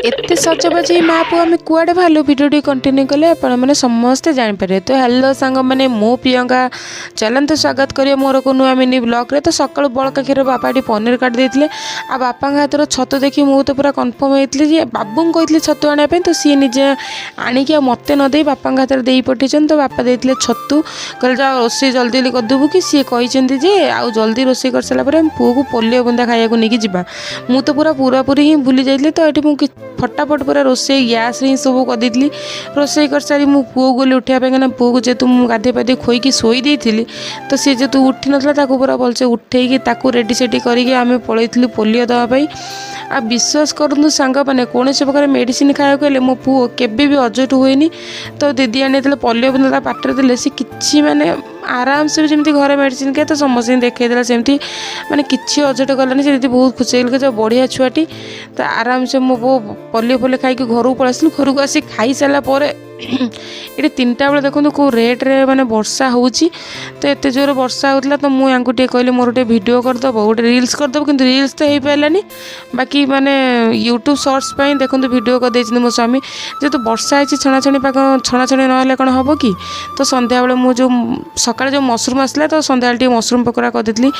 एते सजबाज माँ पुआ आम कुआड़े भालु भिडियो कंटिन्यू कले आपण मैंने समस्ते जापर। तो हेलो सांग मैंने मो प्रियंका चलते स्वागत करिए मोर को नुआ मिनी ब्लॉग रे। तो सकाल बड़का क्षीर बापा पनीर काट देते आ बापा हाथर छतु देखी मुझे तो पूरा कन्फर्म होती बाबू को छतु आने तो सी निजे आणिकी मत नदे बापा हाथ में दे पठे। तो बापा देते छतु कहे जा रोसे जल्दी जल्दी करदेबू कि सी कहते आउ जल्दी रोसे कर सारापर पुओ को पोलियो बुंदा खाया नहीं जावा। मु तो पूरापूरी ही भूली जाइए। तो ये मुझे फटाफट पूरा रोसे गैस ही सब करदी रोसे कर सारी मो पुओ गली उठाया कहीं पुओ को जेतु मुझे गाधे पाधे खोईकी शोई देती तो सी जेतु उठी नाला पूरा भलसे उठेकी रेडी सेडी करके आम पलैलु पोलियो दवाई। आ विश्वास करूँ सांग मैंने कौन से प्रकार मेडिसिन खाया कहले मो पुओ केबे भी अजट हुए। तो दीदी आनी पोलियो बुंदा पाटे देले सी कि माने आराम से जमी घरे मेडिसिन खाए। तो समस्त देखा सेमती माने किसी अजट गलानी से दीदी बहुत खुशी लगे जो बढ़िया छुआटी। तो आराम से मो पो पोलियो फोलियो खाई घर को पलैसी घर को आसी खाई सारापर ये 3टा बेले देखो कौ रेट रे माने वर्षा होची। तो एत जोर वर्षा होता तो मुझे कहली मोर गोटे वीडियो करदेव गोटे रिल्स करदेव कि रिल्स तो हो पारानी बाकी माने यूट्यूब सर्ट्स देखो वीडियो कर मो स्वामी जेहेतु वर्षा है छणाछणी पाक छणाछणी ना कौन हम कि। तो सन्ध्या बेले मुझे सका जो मसरूम आसला तो सन्ध्या टे मसरूम पकोड़ा करदी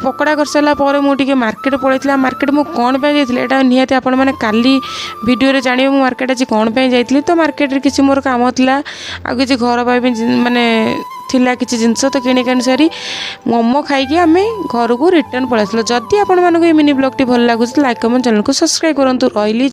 पकोड़ा कर सारापर मुझे मार्केट पड़े मार्केट मुझे कौन जाइए निहाती आपण मैंने काली वीडियो जानिए मु मार्केट आज कौन जाइए। तो मार्केट किसी मोर काम था आ कि घर माने थिला किसी जिनस तो किणी सारी मोमो खाई आम घर को रिटर्न पलैस। जदि आपण मानक मिनी ब्लॉग टी भल लगुच लाइक कमेंट चैनल को सब्सक्राइब करूँ रही।